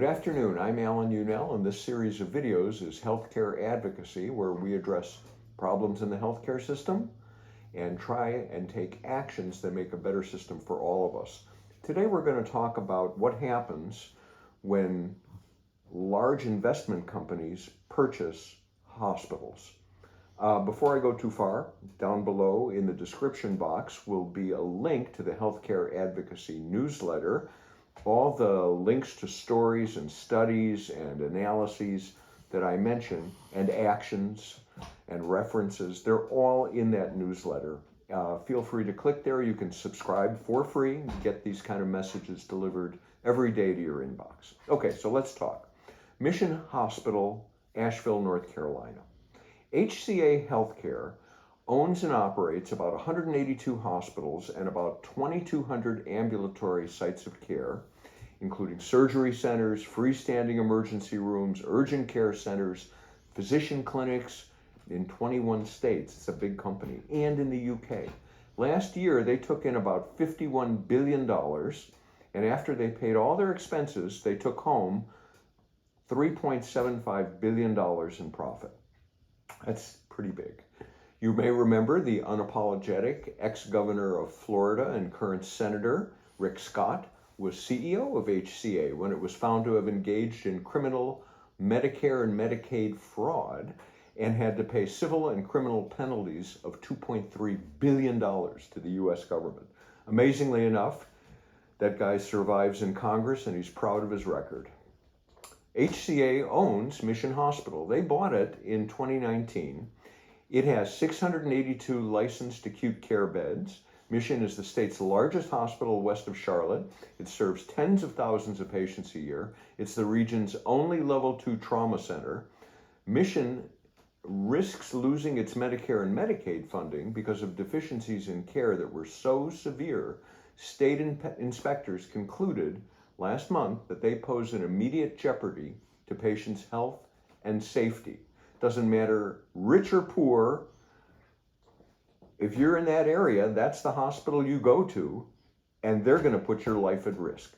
Good afternoon, I'm Alan Unell, and this series of videos is Healthcare Advocacy, where we address problems in the healthcare system and try and take actions that make a better system for all of us. Today we're going to talk about what happens when large investment companies purchase hospitals. Before I go too far, down below in the description box will be a link to the Healthcare Advocacy newsletter. All the links to stories and studies and analyses that I mention and actions and references, they're all in that newsletter. Feel free to click there. You can subscribe for free and get these kind of messages delivered every day to your inbox. Okay, so let's talk. Mission Hospital, Asheville, North Carolina. HCA Healthcare owns and operates about 182 hospitals and about 2,200 ambulatory sites of care, including surgery centers, freestanding emergency rooms, urgent care centers, physician clinics in 21 states. It's a big company, and in the UK. Last year, they took in about $51 billion, and after they paid all their expenses, they took home $3.75 billion in profit. That's pretty big. You may remember the unapologetic ex-governor of Florida and current senator, Rick Scott, was CEO of HCA when it was found to have engaged in criminal Medicare and Medicaid fraud and had to pay civil and criminal penalties of $2.3 billion to the US government. Amazingly enough, that guy survives in Congress and he's proud of his record. HCA owns Mission Hospital. They bought it in 2019. It has 682 licensed acute care beds. Mission is the state's largest hospital west of Charlotte. It serves tens of thousands of patients a year. It's the region's only level 2 trauma center. Mission risks losing its Medicare and Medicaid funding because of deficiencies in care that were so severe. State inspectors concluded last month that they pose an immediate jeopardy to patients' health and safety. Doesn't matter rich or poor, if you're in that area, that's the hospital you go to, and they're going to put your life at risk.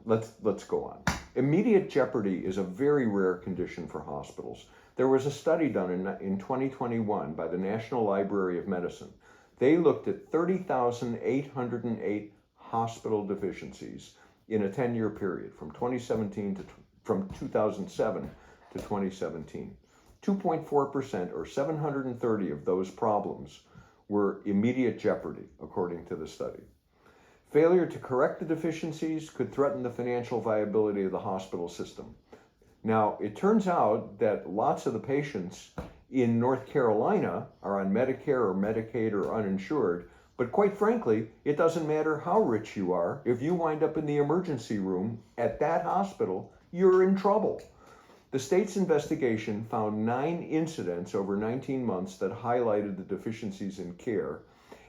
Let's go on. Immediate jeopardy is a very rare condition for hospitals. There was a study done in 2021 by the National Library of Medicine. They looked at 30,808 hospital deficiencies in a 10-year period from 2007 to 2017. 2.4% or 730 of those problems were immediate jeopardy, according to the study. Failure to correct the deficiencies could threaten the financial viability of the hospital system. Now, it turns out that lots of the patients in North Carolina are on Medicare or Medicaid or uninsured, but quite frankly, it doesn't matter how rich you are. If you wind up in the emergency room at that hospital, you're in trouble. The state's investigation found 9 incidents over 19 months that highlighted the deficiencies in care,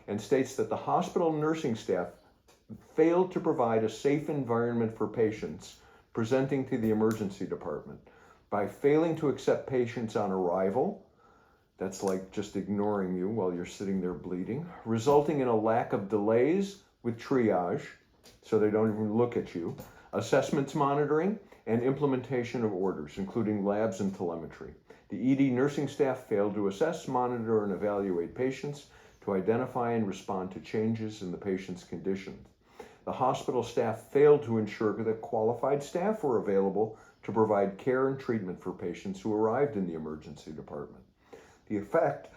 and states that the hospital nursing staff failed to provide a safe environment for patients presenting to the emergency department by failing to accept patients on arrival. That's like just ignoring you while you're sitting there bleeding, resulting in a lack of delays with triage, so they don't even look at you, assessments monitoring, and implementation of orders, including labs and telemetry. The ED nursing staff failed to assess, monitor, and evaluate patients to identify and respond to changes in the patient's condition. The hospital staff failed to ensure that qualified staff were available to provide care and treatment for patients who arrived in the emergency department. The effect,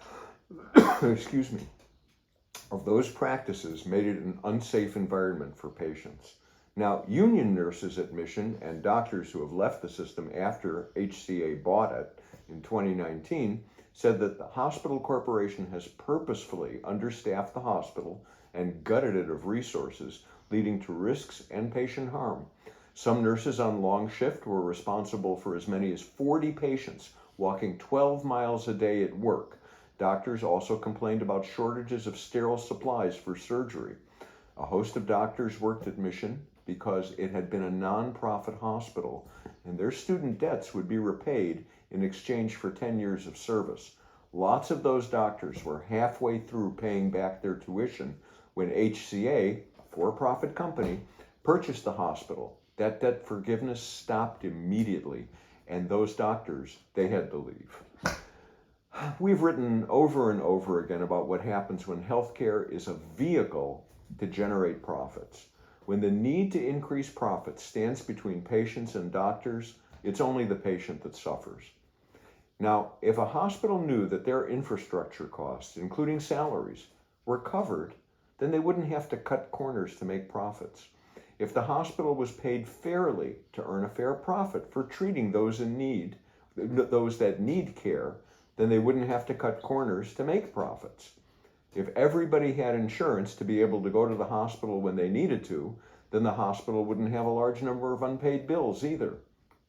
of those practices made it an unsafe environment for patients. Now, union nurses at Mission and doctors who have left the system after HCA bought it in 2019 said that the hospital corporation has purposefully understaffed the hospital and gutted it of resources, leading to risks and patient harm. Some nurses on long shift were responsible for as many as 40 patients walking 12 miles a day at work. Doctors also complained about shortages of sterile supplies for surgery. A host of doctors worked at Mission because it had been a non-profit hospital, and their student debts would be repaid in exchange for 10 years of service. Lots of those doctors were halfway through paying back their tuition when HCA, a for-profit company, purchased the hospital That debt forgiveness stopped immediately, and those doctors, they had to leave. We've written over and over again about what happens when healthcare is a vehicle to generate profits. When the need to increase profits stands between patients and doctors, it's only the patient that suffers. Now, if a hospital knew that their infrastructure costs, including salaries, were covered, then they wouldn't have to cut corners to make profits. If the hospital was paid fairly to earn a fair profit for treating those in need, those that need care, then they wouldn't have to cut corners to make profits. If everybody had insurance to be able to go to the hospital when they needed to, then the hospital wouldn't have a large number of unpaid bills either.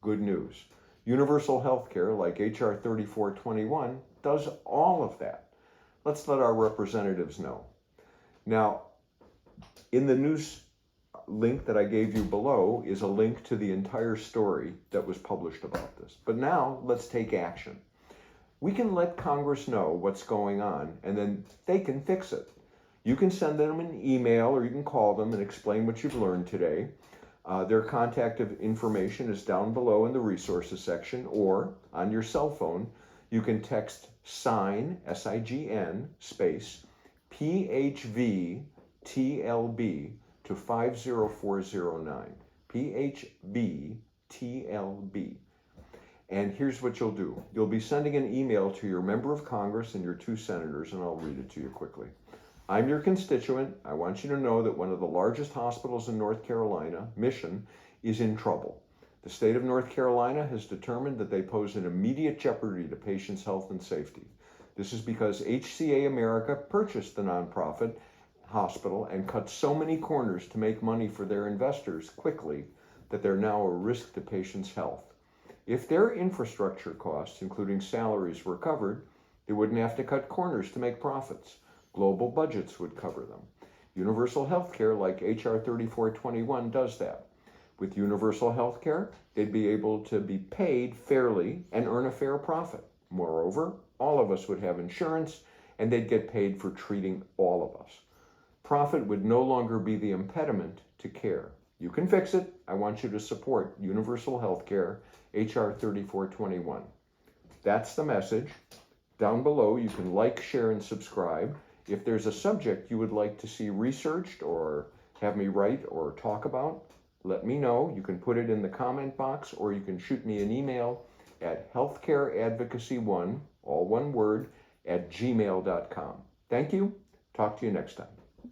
Good news. Universal healthcare, like HR 3421, does all of that. Let's let our representatives know. Now, in the news link that I gave you below is a link to the entire story that was published about this. But now, let's take action. We can let Congress know what's going on, and then they can fix it. You can send them an email, or you can call them and explain what you've learned today. Their contact information is down below in the resources section, or on your cell phone, you can text SIGN, S-I-G-N, space, PHVTLB to 50409, PHVTLB. And here's what you'll do. You'll be sending an email to your member of Congress and your 2 senators, and I'll read it to you quickly. I'm your constituent. I want you to know that one of the largest hospitals in North Carolina, Mission, is in trouble. The state of North Carolina has determined that they pose an immediate jeopardy to patients' health and safety. This is because HCA America purchased the nonprofit hospital and cut so many corners to make money for their investors quickly that they're now a risk to patients' health. If their infrastructure costs, including salaries, were covered, they wouldn't have to cut corners to make profits. Global budgets would cover them. Universal healthcare, like HR 3421, does that. With universal healthcare, they'd be able to be paid fairly and earn a fair profit. Moreover, all of us would have insurance, and they'd get paid for treating all of us. Profit would no longer be the impediment to care. You can fix it. I want you to support universal healthcare, HR 3421. That's the message. Down below, you can like, share, and subscribe. If there's a subject you would like to see researched or have me write or talk about, let me know. You can put it in the comment box, or you can shoot me an email at healthcareadvocacy1, all one word, @gmail.com. Thank you. Talk to you next time.